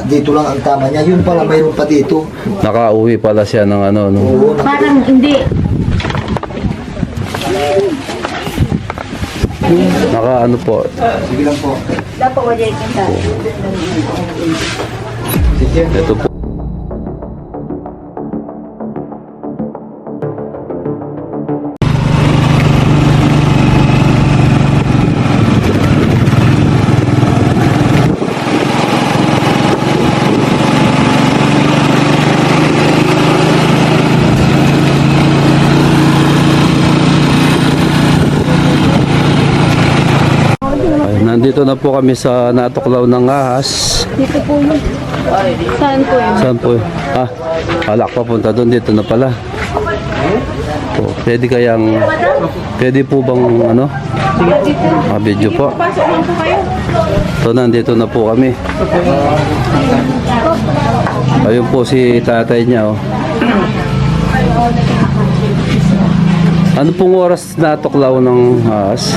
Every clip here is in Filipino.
Dito lang ang tama niya. Yun pala, mayroon pa dito. Nakauwi pala siya ng ano, no? Oo, Parang hindi. Naka ano po. sige lang po. Dapat wala yung kita. Sige. Ito po. Ay, nandito na po kami sa natuklaw ng ahas. Dito po yun. Saan po yun? Saan po? Ah, alak papunta doon. Dito na pala. Po, pwede po bang ano? Video po. Pasok lang po kayo. So, nandito na po kami. Ayun po si tatay niya, oh. Ano pong oras natuklaw ng ahas?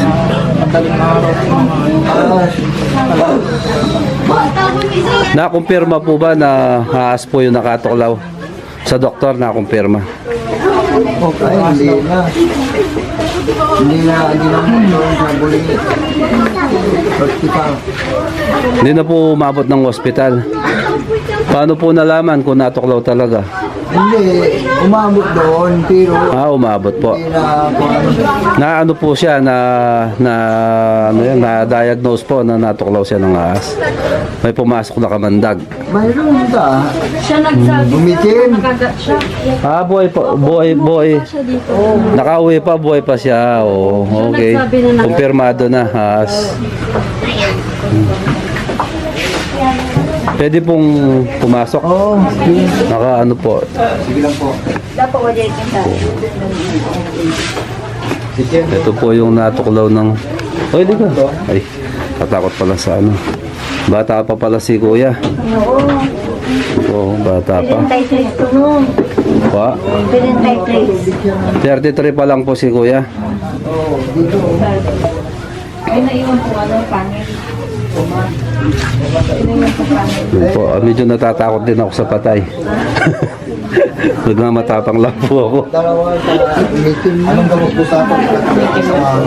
Nakumpirma po ba na ahas po yung nakatuklaw? Sa doktor nakumpirma. Okay, hindi na. Hindi na sa buling hospital. Hindi na po umabot ng ospital. Paano po nalaman kung natuklaw talaga? Hindi, umabot doon, pero Umabot po. hindi na Na ano po siya ano yan, na diagnose po na natuklaw siya ng ahas. May pumasok na kamandag. mayroon ka. Siya nagsabi. Bumitin. Nakagat siya. Buhay pa, buhay. Siya dito. Nakauwi pa, buhay pa siya. Oh, okay. nagsabi na Kumpirmado na, ahas. Pwede pong pumasok. Oo, sige. Naka ano po. Sige lang po. Dapat wala yung kita. Sige. Ito po yung natuklaw ng... Oy, di ka. Ay, katakot pala sa ano. Bata pa pala si kuya. Oo. Oo, bata pa. Pilintay trace to no. Pa. Pilintay trace. 33 pa lang po si kuya. Ay, naiwan po ano, pangit. Yun po, medyo natatakot din ako sa patay. Nagmamatapang lang po ako. Dalawa sa meeting. Anong gamot po sa akin?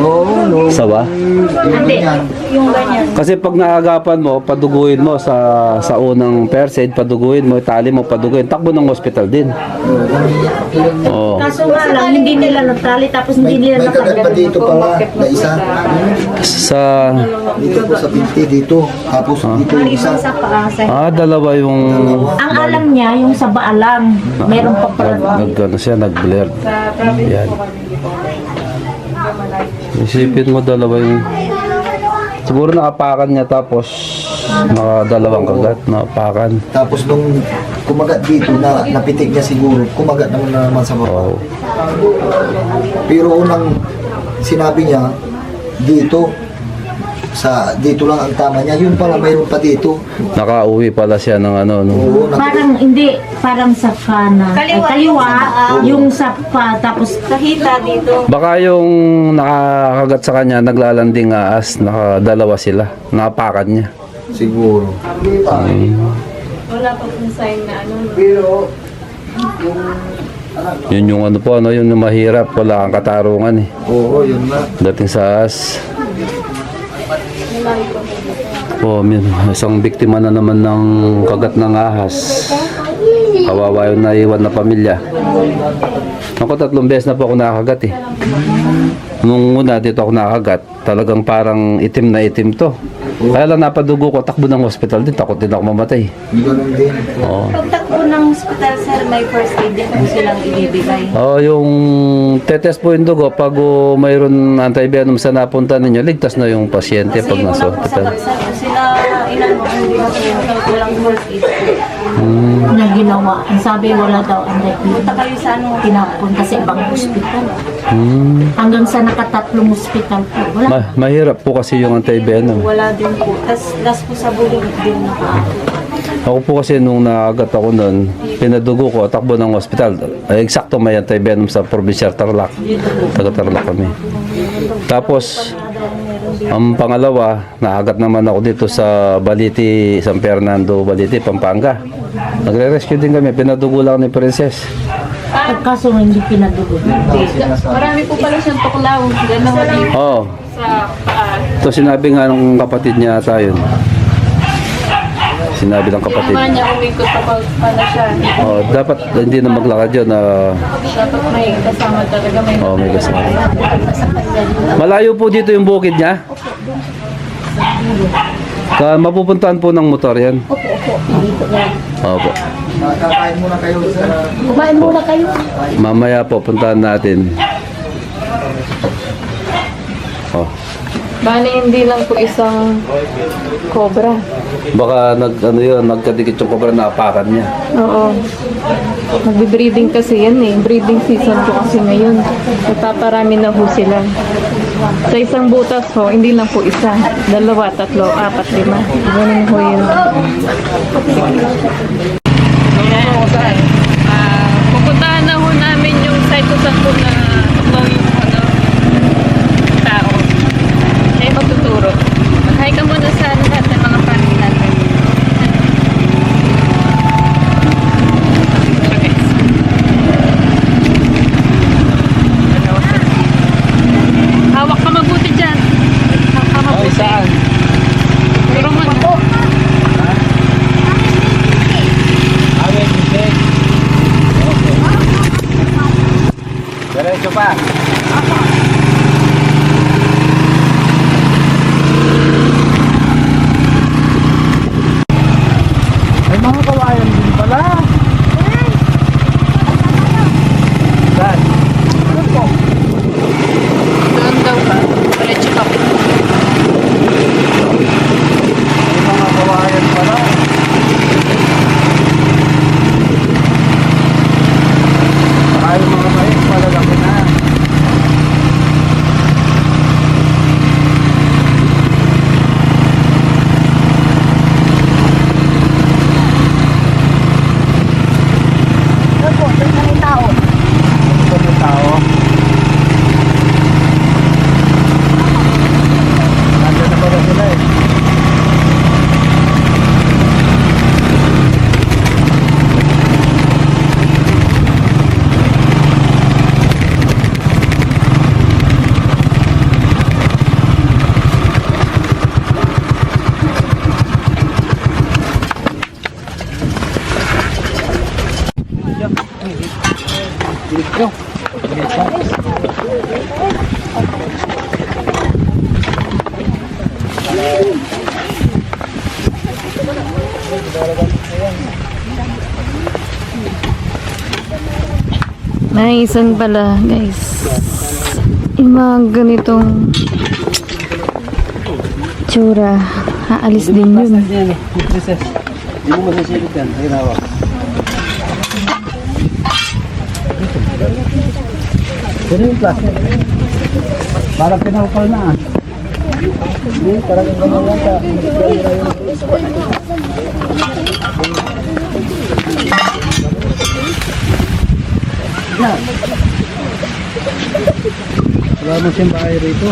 Oo, no. Sawa? Hindi, yung ganyan. Kasi pag naagapan mo, paduguin mo sa unang first aid, paduguin mo, itali mo, paduguin, takbo ng hospital din. Oo. Kaso nga lang, hindi nila natali tapos hindi nila May kagat pa dito pala na isa. Sa... Dito po sa binti dito. Tapos dito yung isa. Sa paasa. dalawa yung... Ang alam niya, yung sa baalang, meron pa pala. Ano siya, nag-blur. Yan. Isipin mo dalawa yung... Siguro nakapakan niya tapos nakadalawang kagat, nakapakan. Tapos nung kumagat dito na napitik niya siguro, kumagat naman sa baba. Oo. Pero unang sinabi niya, dito lang ang tama niya. Yun pala, mayroon pa dito. Nakauwi pala siya ng ano, no? Oo, Parang hindi, parang sa kana. Kaliwa, yung sa pa, tapos kahita dito. Baka yung nakakagat sa kanya, naglalanding ahas, nakadalawa sila, nakapakan niya. siguro. Wala pa pong sign na ano. Pero, Yun yung ano po, ano, yun yung mahirap, wala kang katarungan eh. oo, yun na. Dating sa ahas. Oh, isang biktima na naman ng kagat ng ahas. Kawawa yung naiwan na pamilya. Ako 3 beses na po ako nakagat eh. Nung una dito ako nakagat, talagang parang itim na itim to. Kaya lang napadugo ko, takbo ng hospital din, takot din ako mamatay. Ganun din. Oo. Pagtakbo ng hospital, sir, may first aid din po silang ibibigay. Yung tetes po yung dugo, pag mayroon antivenom sa napunta ninyo, ligtas na yung pasyente pag nasa hospital. Sila, inano, hindi na po walang first aid po. Na ginawa. Ang sabi, wala daw ang punta kayo sa ano, pinapunta sa ibang hospital. Hanggang sa nakatatlong hospital po. Wala. Mahirap po kasi yung antivenom. Wala din po. Tapos last po sa bulig din na po. Ako po kasi nung nakagat ako nun, pinadugo ko, takbo ng hospital. Ay, eksakto may antivenom sa probinsya Tarlac. Taga Tarlac kami. Tapos, Ang pangalawa, naagat naman ako dito sa Baliti, San Fernando, Baliti, Pampanga. Nagre-rescue din kami, pinadugo lang ni Princess. Kaso hindi pinadugo. Marami po pala siyang tuklaw. Dalawa dito Oo. sa paa. Ito sinabi nga ng kapatid niya ata yun. Sinabi ng kapatid. Mama niya umikot pa pala siya. Oh, dapat hindi na maglakad yun. Dapat may kasama talaga. May May kasama. Malayo po dito yung bukid niya. Mapupuntahan po ng motor yan. Opo. Kakain muna kayo sa... Kumain muna kayo. Mamaya po puntahan natin. Oh. Bali, hindi lang po isang cobra. Baka nagkadikit yung cobra na apakan niya. Oo. Magbe-breeding kasi yan eh. Breeding season po kasi ngayon. Nagpaparami na ho sila. Sa isang butas ho, hindi lang po isa. 2, 3, 4, 5. Ganun ho yun. Pupuntahan na ho namin yung site kung saan po na yung tao. Kaya magtuturo. Mag-hi ka muna sa lahat ng mga family natin. Hawak ka mabuti dyan. Hawak ka mabuti. Saan? Turo mo na. Diretso pa. May mga kawayan din pala. Saan? Doon daw ba? Diretso ka. May mga kawayan pala. Saka yung mga mais malalaki na. Ito may tao. Nandiyan na pala sila eh. Naisan pala, guys. Yung mga ganitong tsura. Haalis din yun. Hindi mo masisilip yan. Ayun hawak. Pero yung plastic. Parang pinapal na. Hindi, parang gano'n lang ka. Wala mo siyang bahay rito.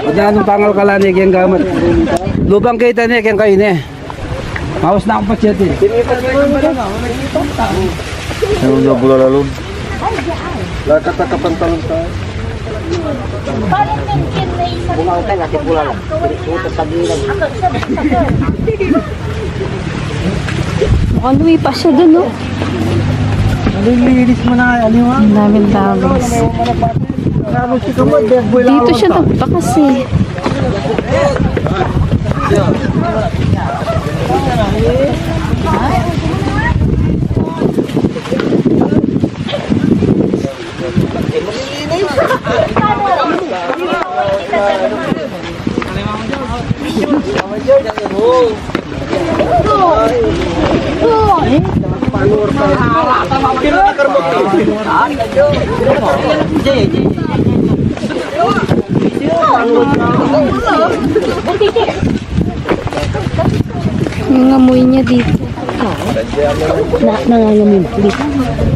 Pagyanong pangal kalani kayang gamat. Lubang kita niya kayang kain eh. Mawas na akong pasyat eh. Ano na bula lalun? Lakat na kapantalon tayo. Mukhang lumipas siya dun, no? Nalilinis mo na aliwa. Ang daming tao, guys. Dito siya nagpa kasi. Yung amoy niya dito. Nangangamin dito.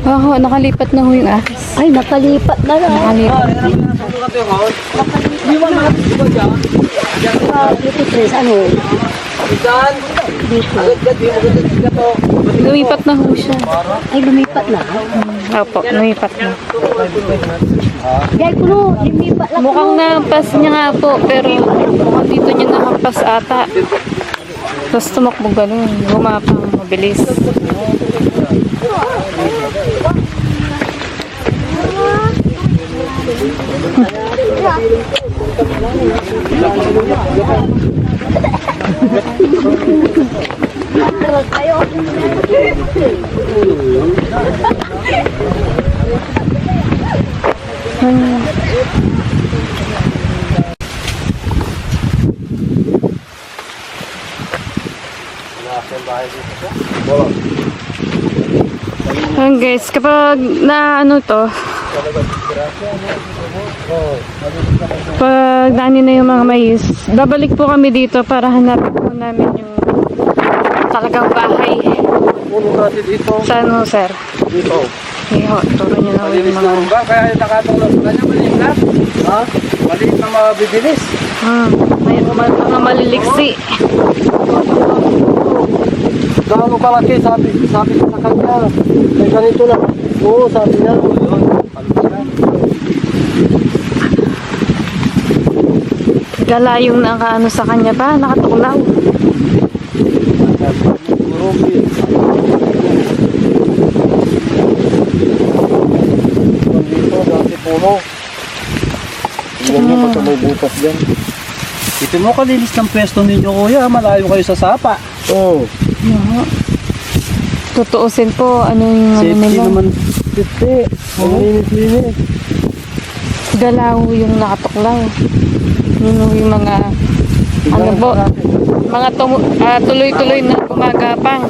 Oo, nakalipat na ho yung ahas. Ay, nakalipat na lang. Nakalipat. Dito, Tres, ano? Lumipat na ho siya. Ay, lumipat na. Opo, lumipat na. Dahil ko, lumipat lang. Mukhang nahampas niya nga po, pero mukhang dito niya nahampas ata. Tapos tumakbo ganun, gumapang mabilis. Ayan guys, kapag na ano to, pag nani na yung mga mais, babalik po kami dito para hanapin po namin yung talagang bahay. Saan ho, sir? Dito. Iho, turo nyo na yung mga... Kaya nakatulog sa kanya, maliit lang. Ha? Maliit na mabibilis. May mga maliliksi. Gaano kalaki, sabi ko sa kanya, may ganito lang. Oo, sabi niya. Gala yung nakaano sa kanya ba? Nakatuklaw. Dito, dati puno. Yan niya, pag may butas dyan. Ito mo kalinis ng pwesto ninyo, kuya. Malayo kayo sa sapa. Oo. Tutuusin po, ano yung ano Safety nila. naman. Safety. Linis-linis. Galaw yung nakatuklaw. Yun yung mga ano po, mga tuloy-tuloy na gumagapang.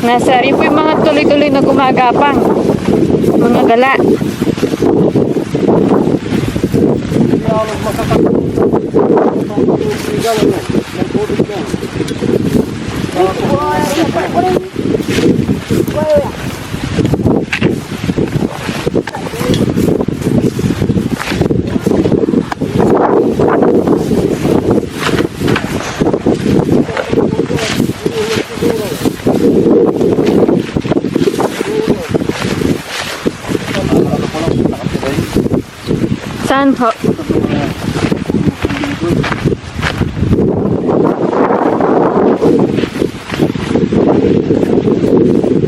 Nasa rin po yung mga tuloy-tuloy na gumagapang. Mga gala. Saan po?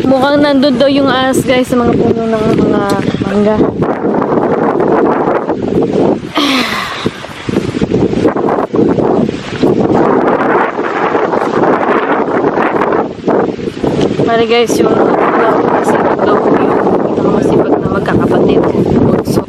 Mukhang nandun daw yung ahas guys sa mga puno ng mga mangga. Pare guys, yung masipag daw yung masipag na magkakapatid. Bunso.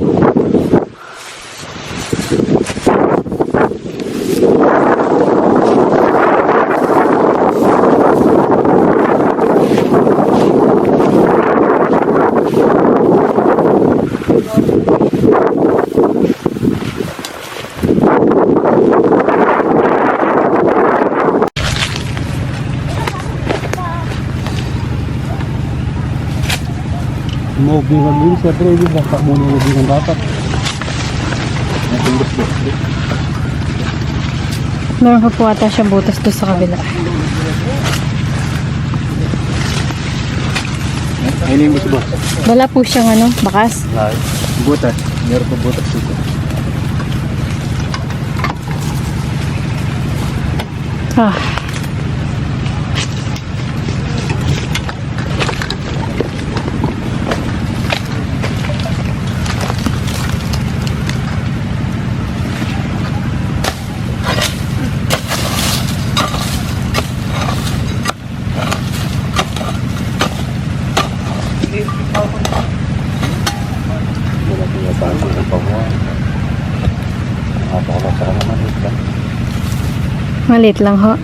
Maubihan din, siyempre, hindi baka muna ubihan dapat. Meron pa po ata siya butas doon sa kabila. Ay, limbos ba? Wala po siyang ano, bakas. Butas. Meron pa butas dito. Ah. Malit lang ho.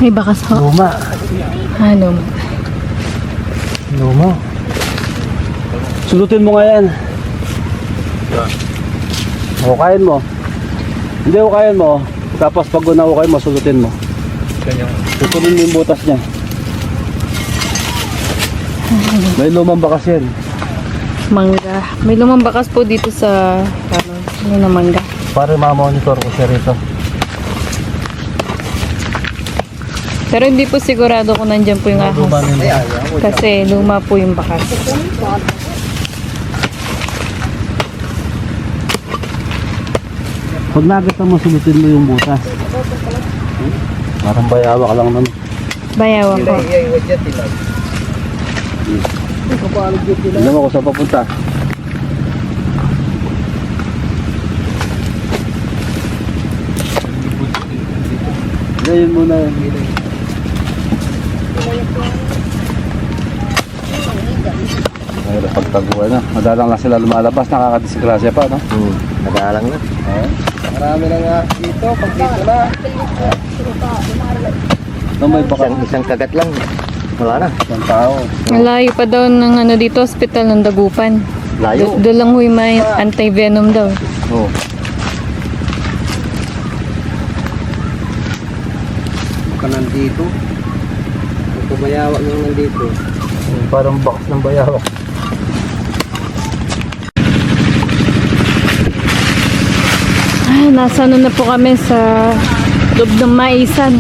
May bakas ho. Luma. Ano? Luma. Sulutin mo nga yan. Hukayin mo. Hindi, hukayin mo. Tapos pag unahukay mo, sulutin mo. Tutunin mo yung butas niya. May lumang bakas yan. Mangga. May lumang bakas po dito sa ano na mangga. Para ma-monitor ko siya rito. Pero hindi po sigurado kung nandyan po yung ahas. Kasi luma po yung bakas. Pag nakita mo, sulutin mo yung butas. Parang bayawa ka lang naman. Bayawan po. Alam mo kung saan papunta. Ngayon muna yun. Ay, pagtaguan na. Madalang lang sila lumalabas, nakakadisgrasya pa, no? Nagalang na. Marami na nga dito, pag dito na. No, may baka Isang kagat lang. Wala na. isang tao. Malayo pa daw ng ano dito, hospital ng Dagupan. Layo. Doon lang huy may anti-venom daw. Oo. Baka nandito. Ito bayawa nang nandito. Parang box ng bayawa. Nasa ano na po kami sa loob ng maisan.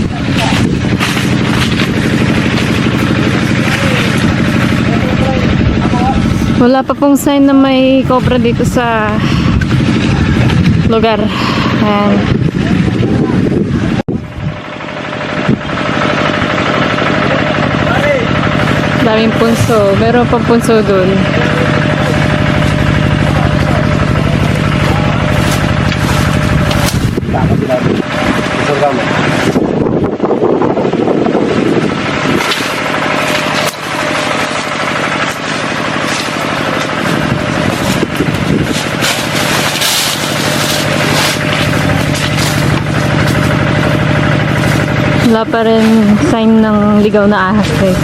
Wala pa pong sign na may cobra dito sa lugar. Ayan. Daming punso. Meron pang punso doon. Isang gamit. Wala pa rin sign ng ligaw na ahas guys.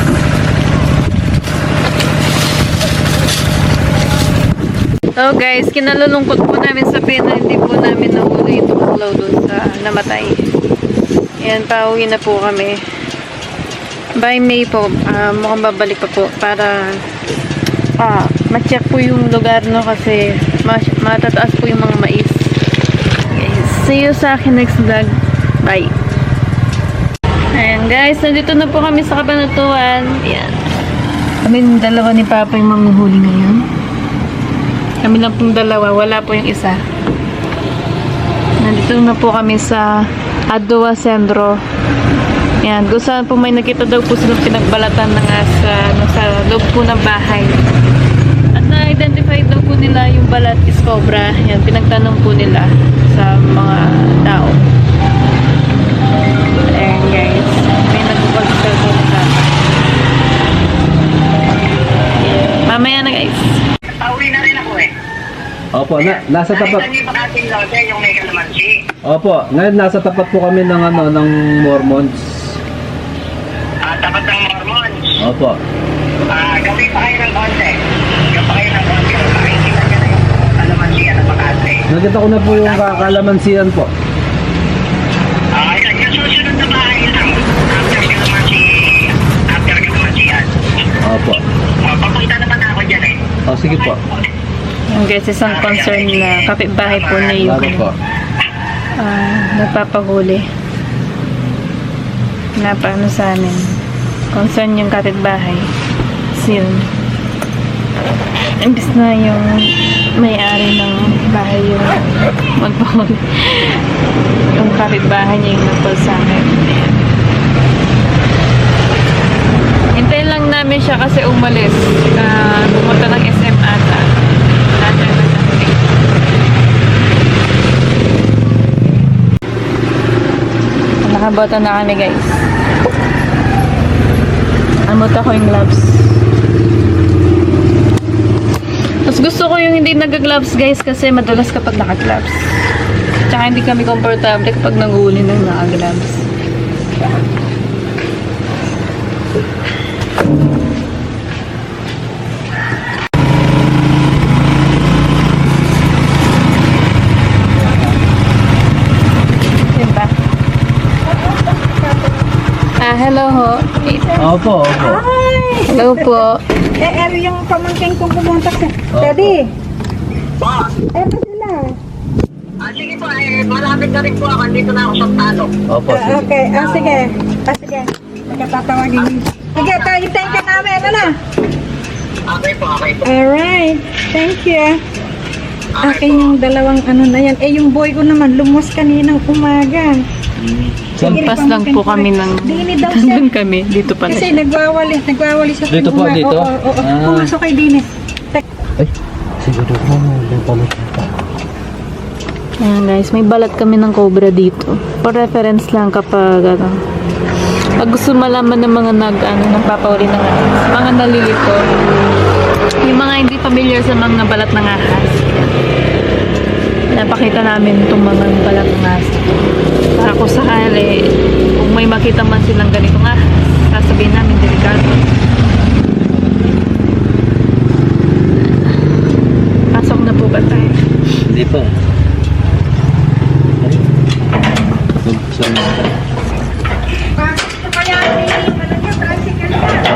So guys, kinalulungkot po namin sa pena, hindi po namin nahuli itong uklaw doon sa namatay. Ayan, pauwi na po kami. By May po, mukhang babalik pa po para ma-check po yung lugar, no, kasi matataas po yung mga mais. Guys, see you sa akin next vlog. Bye! Ayan guys, nandito na po kami sa Kabanatuan. Ayan. Kami dalawa ni Papa yung mamihuli ngayon. Kami lang pong dalawa, wala po yung isa. Nandito na po kami sa Adwa Centro. Ayan, kung saan po may nakita daw po silang pinagbalatan na nga sa loob po ng bahay. At na-identify daw po nila yung balat is cobra. Ayan, pinagtanong po nila sa mga tao. Ayan guys, may nagpapag-sell po na sa mamaya na guys. Pauwi na rin ako eh. Opo, nasa tapat. Nakita niyo ba ating lote yung may kalamansi? Opo, ngayon nasa tapat po kami ng ng Mormons. Tapat ng Mormons. Opo. Gabi pa kayo ng konti. Gabi pa kayo ng konti. Makikita niyo na yung kalamansi at Makati. Nakita ko na po yung kakalamansian po. Yung susunod na bahay lang. After kalamansian. Opo. Papunta naman ako dyan eh. O, sige po. Yung guys, isang concern na kapitbahay po na yung Salamat po. nagpapahuli. Napaano sa amin. Concern yung kapitbahay. Kasi yun. Imbis na yung may-ari ng bahay yung magpahuli. Yung kapitbahay niya yung nagpahuli sa amin. Hintayin lang namin siya kasi umalis. Pumunta ng SM ata. Bota na kami, guys. Amot ako yung gloves. Mas gusto ko yung hindi nag-gloves, guys, kasi madulas kapag naka-gloves. Tsaka hindi kami komportable kapag nag-uuli ng naka-gloves. Diba? Hello ho. Opo, opo. Hello po. Yung pamangkin kong pumunta sa Daddy. Eto sila. Sige po, malapit na rin po ako. Dito na ako sa talo. Opo, sige. Okay, sige. Sige. Nagkatatawagin. Sige, tayo ka namin. Ano na? Okay po. Alright. Thank you. Akin yung dalawang ano na yan. Yung boy ko naman, lumos kaninang umaga. Lampas lang po kami ng... Dini daw siya. Nandun kami. Dito pala. Kasi nagwawali sa Dito po, dito? Oo. Ah. Pumasok kay Dini. Ay, siguro mo, may pamit. Ayan guys, may balat kami ng cobra dito. For reference lang kapag ano, pag gusto malaman ng mga nagpapauli ng ahas, mga nalilito, yung mga hindi familiar sa mga balat ng ahas, napakita namin itong mga balat ng ahas. Para kung sakali, kung may makita man silang ganitong ahas, sasabihin namin delikado. Pasok na po ba tayo? Hindi pa.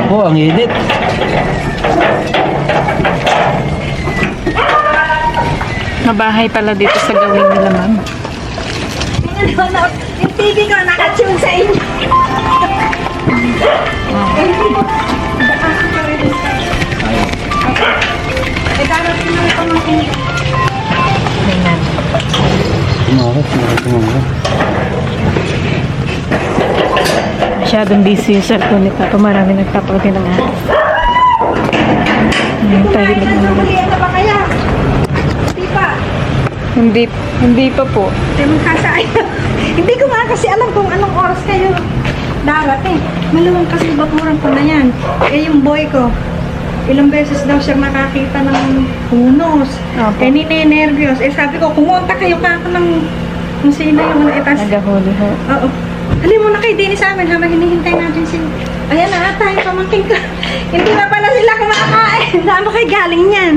Ako, ang init. Mabahay pala dito sa gawin nila, ma'am. Yung TV ko nakatune sa inyo. Masyadong busy yung cellphone ni Papa. Marami nagpapagod ng ahas. Tahimik na naman. Ano ba kaya? Hindi pa. Hindi pa po. Hindi ko nga kasi alam kung anong oras kayo darating. Maluwang kasi bakuran ko na yan. Yung boy ko, ilang beses daw siya nakakita ng punos. Opo. Ninenervyos. Sabi ko, kumonta kayo ka ng kung sino yung Nagahuli ho. Oo. Alam mo na kayo din sa amin habang hinihintay natin sila. Ayan na ata yung pamangkin ko. Hindi na pala sila kumakain. Saan ba kayo galing yan?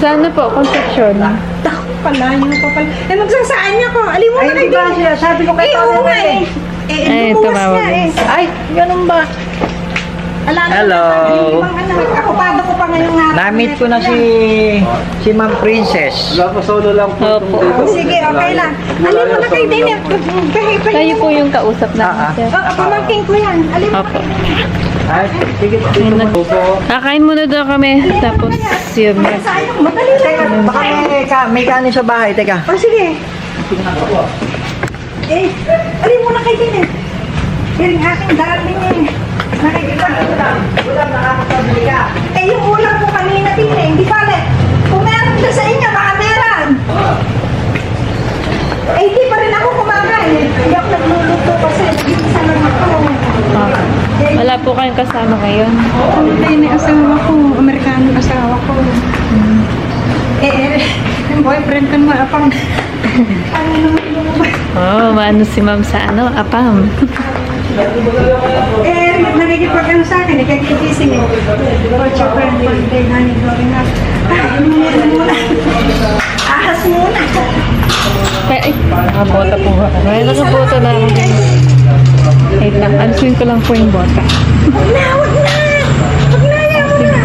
Sana po, Concepcion. Tako pala, yun pa pala. Magsasaan niya ko. Alam mo na kayo din. Siya? Sabi ko kayo. Oo nga eh. Ay, Lumuwas tumawag na din. Ay, ganun ba? Hello. Akupado ko pa ngayong nga. Na-meet ko na si Ma'am Princess. Wala pa, solo lang po. Opo. Sige, okay lang. Alam mo na kayo din. Kayo po yung kausap namin, sir. Pamangkin ko yan. Alam mo Opo. Ay, sige. Kakain muna daw kami. Tapos, yun. sayang. Madali lang. Teka, baka may kanin sa bahay. Teka. O sige. Alam mo na kayo din eh. Yan ang aking darling eh. Nakikipag-ulam. Ulam nakakapabili ka. Yung ulam ko kanina din eh. Hindi pala. Kung meron na sa inyo, baka meron. Hindi pa rin ako kumakain. Hindi ako nagluluto kasi isa lang ako. Wala po kayong kasama ngayon. Hindi na asawa ko. Amerikano asawa ko. Yung boyfriend ko mo, apang. Ano naman lumabas? Oh, maano si ma'am sa apam. Nagigipag-ano sa akin, kagigising eh. Coach, friend, birthday, honey, going up. Muna. Ahas muna. Ay, nakabota po. Ay, nakabota na ako. Wait lang, ansuin ko lang po yung bota. Huwag na! Ayaw mo na!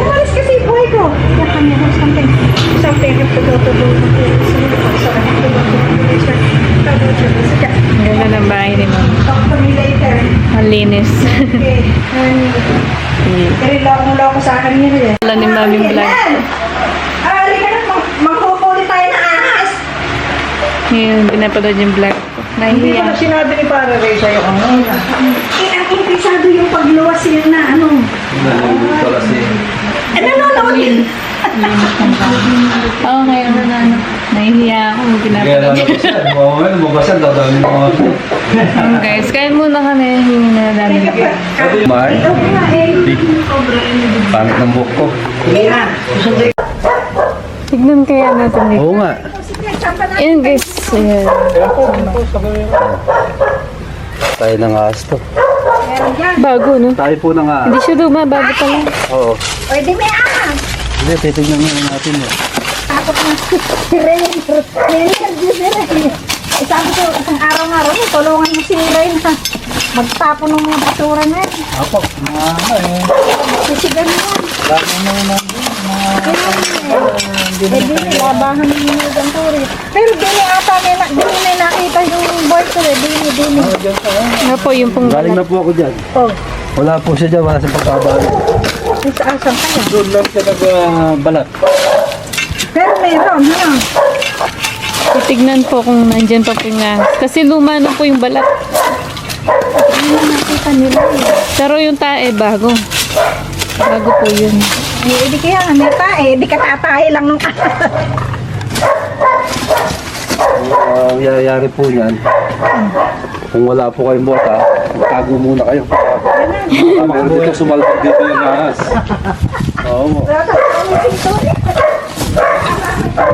Umalis kasi boy ko. Kaya kanya ko something. Something I have to go to do. So I have to go to do. Ang ganda ng bahay ni ma'am. Talk to me later. Ang linis. Okay. Pero loko sa akin yun eh. Wala ni ma'am yung vlog. Halika na, magkukulit tayo ng ahas. Ngayon, pinapanood yung vlog ko. Hindi ko na Nahihiya. sinabi ni Para Ray sa'yo kung ano. Ang impisado yung pagluwas yun na ano. Pala si... Nanonood yun. Oo, ngayon na nahihiya ako. Pinapanood. Mabasan, dadami mo. Guys, kain muna kami. Hindi na dami. Mar, pangit ng buhok ko. Tignan kaya natin dito. Oo nga. Ayan guys. Ayan. Tayo ng ahas to. Bago, no? Tayo po ng ahas. Hindi siya luma. Bago pa lang. Oo. O, di may ahas. Hindi, titignan nga natin yun. Takot na. Si Ren. Eh, sabi ko, isang araw-araw mo, tulungan mo si Ren ha. Magtapon ng mga basura na yun. Apo, mga ano eh. Sisigan mo yan. Lagi na yun ang Eh, di nilabahan mo yung mga turi. Pero di ni ata, di ni nakita yung boy ko eh. Di ni. Nga po, yung pong galing na po ako dyan. Oh, Wala po siya dyan, wala sa pagkabalo. saan kaya? Doon lang siya nagbalat. Pero meron, ha? titignan po kung nandyan pa po yung ahas. Kasi luma na po yung balat. Hindi na nakita nila eh. Pero yung tae, bago. Bago po yun. Eh, di kaya nga, may tae. Di ka tatae lang nung Ang yayari po niyan, kung wala po kayong bota, tago muna kayo. Baka dito sumalpag dito yung ahas. Oo.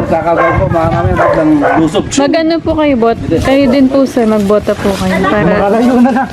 Kakabay po, mga kami, maglang lusob. Magano po kayo, bot? Kayo din po, sir. Magbota po kayo. Para Makalayo na lang.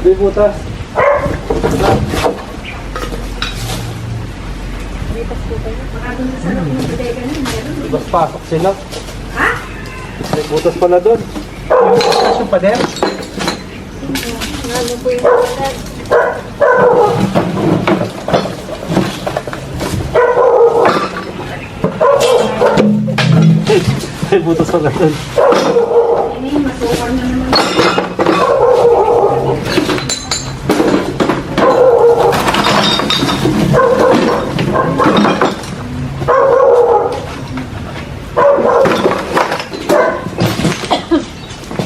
Di butas. Bas pasok sila. Ha? May butas pala doon. Yung butas yung pader. May butas pala doon.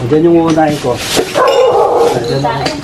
Diyan yung uunahin ko. Diyan ako.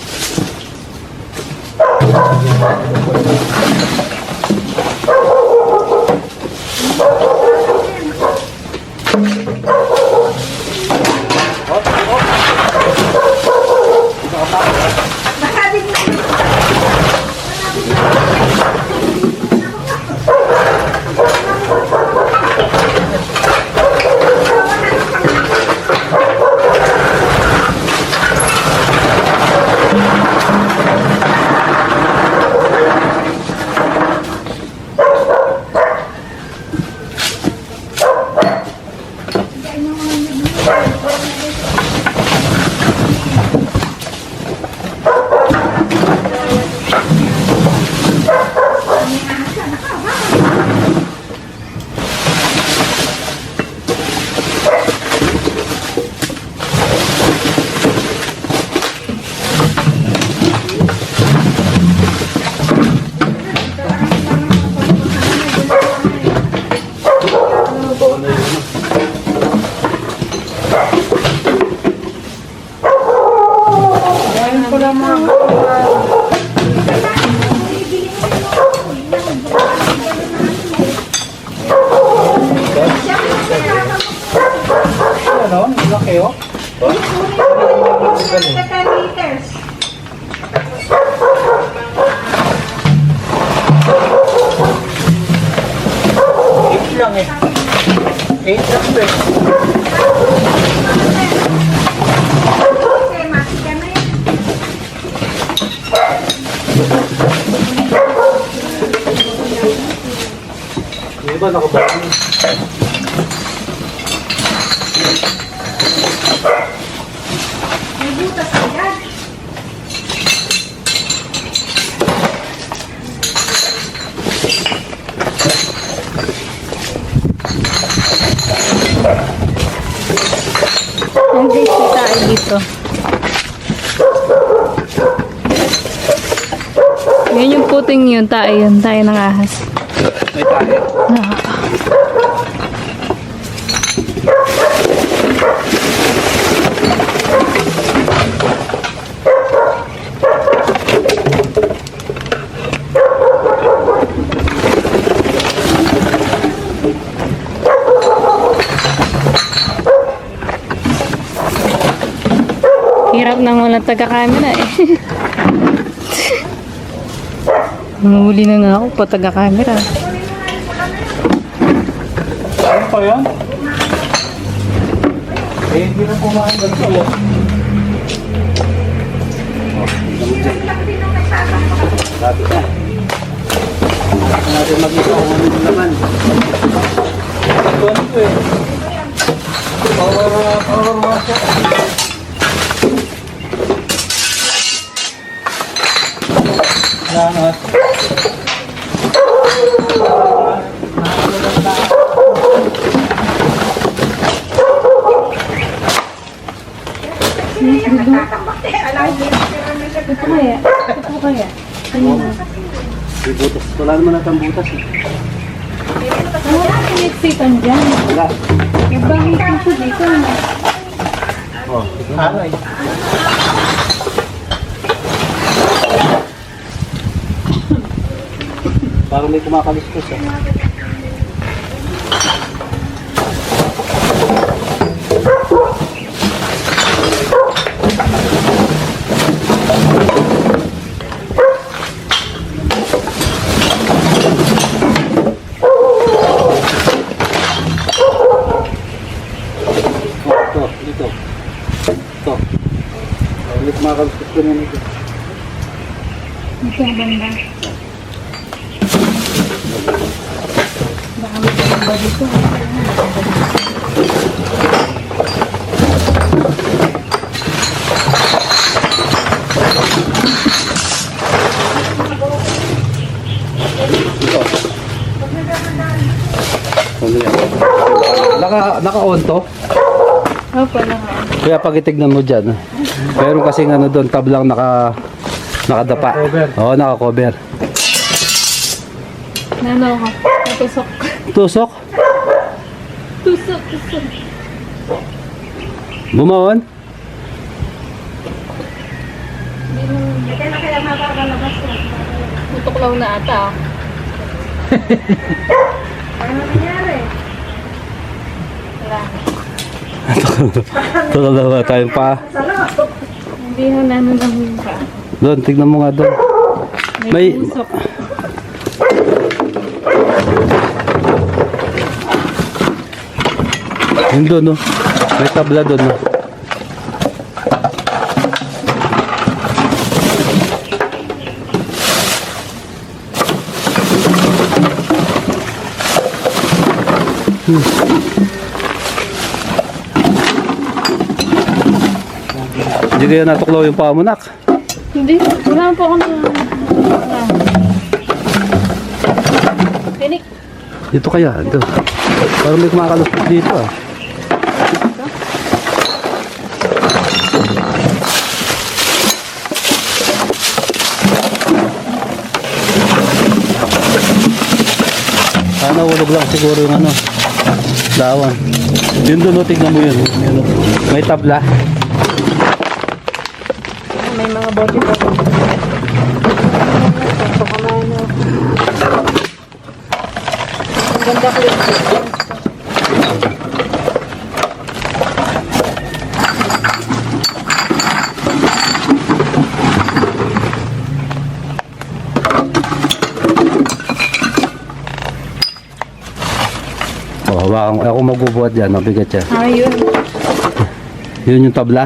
Ano? Laki oh. 10 liters. Lang eh. 8 lang ba eh. Okay, masigan na yan. Yung iba nakabahan. May butas ka dyan. Hindi si tayo dito. Yan yung puting yun, tayo ng ahas. May tayo. Hirap nang walang taga-camera eh. Nahuli na nga ako pa taga-camera. Ano pa yan? Eh, hindi na kumain ganito. Lapit na. Hindi natin mag-isa kung ano yung laman. Ito ano ito eh. Power washer. Salamat. May butas. Wala naman natang butas eh. Wala ka nexitan dyan. Wala. Nagbangitan ko dito. Oh, aray. Parang may kumakalustos eh. Ito, dito. Ito. May kumakalustos ko na nito. Ito ang banda. Baka may banda dito. Ano yan? Naka-on to? Opo, naka. Kaya pag itignan mo dyan, meron kasing ano doon, tablang nakadapa. Oo, naka-cover. Nano ako. Natusok. Tusok? Tusok. Bumaon? Tutuklaw na ata. Tulala tayong pa. Hindi ho nano lang yung pa. Doon, tignan mo nga doon. May May- tusok. Yun doon, no? May tabla doon, no? Hindi kaya natuklaw yung paa mo, nak. Hindi. Wala po ako na. Pinik. Dito kaya, dito. Parang may kumakalusot dito, ah. Hulog lang siguro yung ano, dawan. Yun doon, tignan mo yun. Yun, may tabla. May mga bote-bote. Ang ganda ko yun. Oh, hawakan ko. Ako magbubuhat dyan. Mabigat siya. Ayun. Yun yung tabla.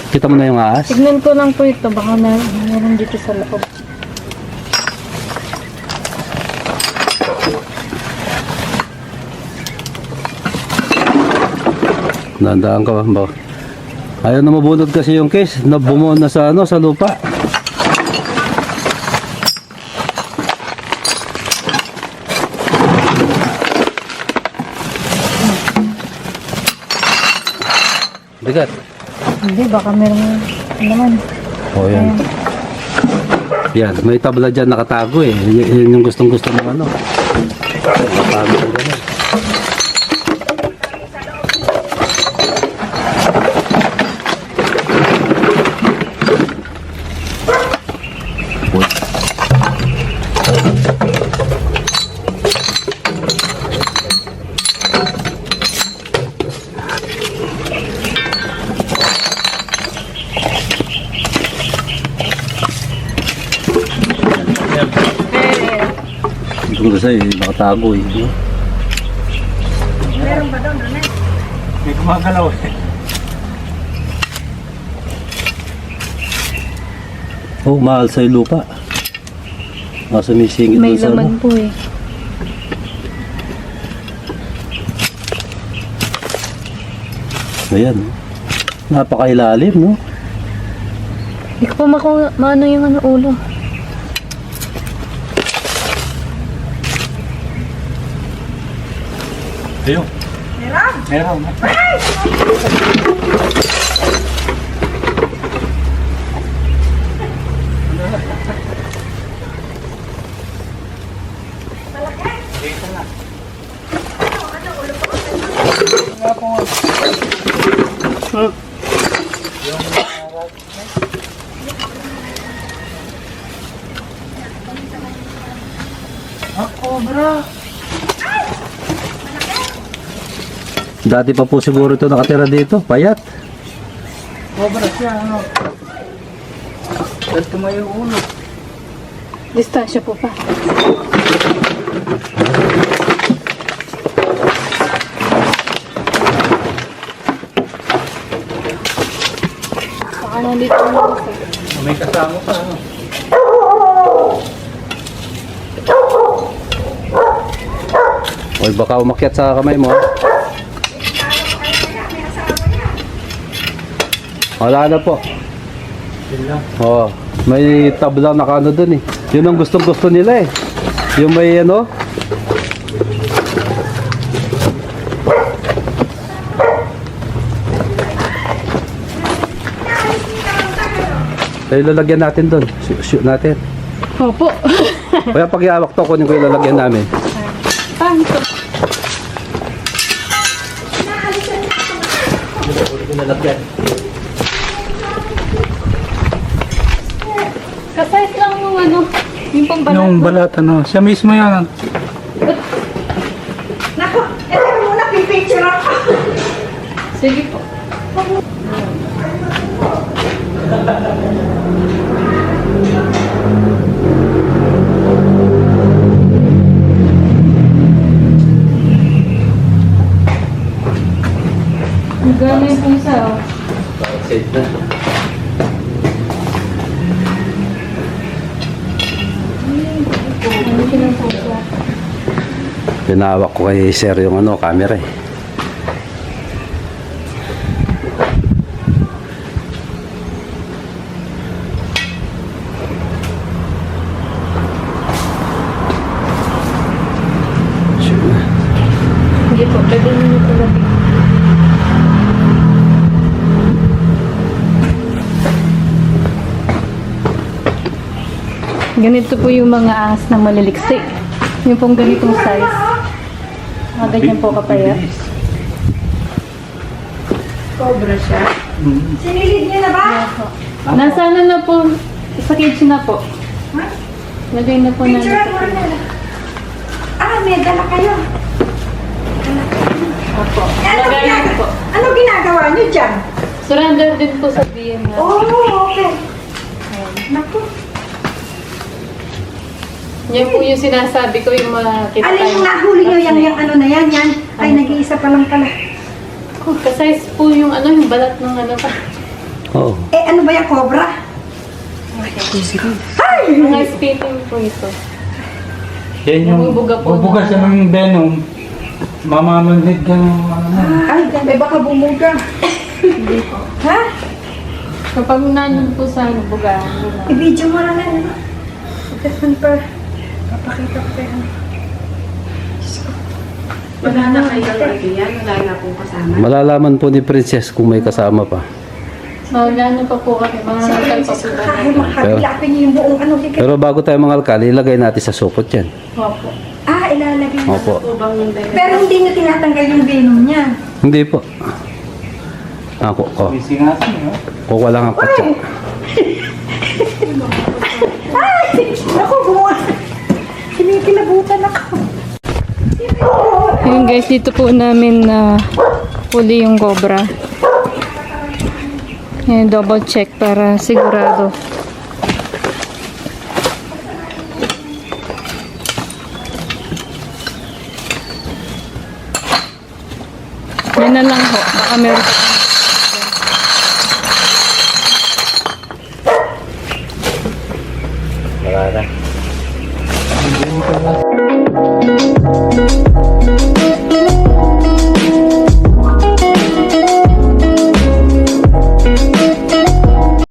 Kita mo na yung aas. Tignan ko lang po ito. Baka meron dito sa loob. Dandaan ka ba? Ayaw na mabunod kasi yung case. Bumuon na sa ano, sa lupa. Bigat. Hindi, baka meron naman. Oh, yan. Yan, may tabla dyan nakatago eh. Yun yung gustong-gusto ng ano. Nakatago sa ganun. Ito kasi nakatago eh. No? May gumagalaw eh. Oh, mahal sa lupa. Sumisingit May dun sa laman ano. po eh. Ayan. Napakailalim, no? Hindi ko pa maano yung ano, ulo. Ayun. Meron. Dati pa po siguro ito nakatira dito. Payat. Cobra siya, ano? Dahil tumayo yung ulo. Distansya po pa. Baka nandito na ako. May kasama pa, ano? Oy, baka umakyat sa kamay mo. Wala na po. Oh, may tabla nakano dun eh. Yun ang gustong-gusto nila eh. Yung may ano. Tayo lalagyan natin dun. Shoot natin. Opo. Kaya pag iawak to, kunin ko yung lalagyan namin. Tanto. Kasayt lang yung ano, yung pambalat. Yung balat, ano? Siya mismo yan. Naku, ito muna, pipicture ako. Sige po. Gano'n yung pusa, oh. Safe na. Ano siya ng pusa? Pinawak ko kay sir yung ano, camera eh. Hindi po, pwede nyo ito labi. Ganito po yung mga ahas na maliliksi. Yung pong ganitong size. Mga ganyan po kapaya. Cobra siya. Sinilid niyo na ba? Nasa ano na po, sa cage na po. Ha? Lagay na po na Picture sa mo cage. na. Ah, may dala kayo. Opo. Eh, Lagay na po. ano ginagawa niyo dyan? Surrender din po sa BM na. Oh, okay. Naku. Yan po yung sinasabi ko yung mga kita. Alin yung nahuli niyo yung ano na yan? Yan. Ay, nag-iisa pa lang pala. Kasize po yung ano, yung balat ng ano pa. Oo. Eh, ano ba yung cobra? Mga spitting po ito. Yan yung Nabubuga po. bubuga siya ng venom. Mamamanhid ka ng ano. Ay, dyan. Eh, baka bumuga. Hindi po. Ha? Kapag nandun po sa buga. I-video mo na lang. Ito pa. Papakita ko kayo. Wala na kayong kaibigan, wala na pong kasama. Malalaman po ni Princess kung may kasama pa. Magano pa po kami, mga nakal pa po Kahit kami. makapilapin niyo yung buong ano. Pero bago tayo mga alkali, ilagay natin sa supot yan. Opo. Ilalagay mo. Opo. Po bang dahil Pero hindi niyo tinatanggal yung venom niya. Hindi po. Ako ko. Kuha lang ang patsa. Naku, gumawa. Kinikilabutan ako. Yun guys, dito po namin na huli yung cobra. Yan, double check para sigurado. Yan na lang ho. Baka meron pa Wala na.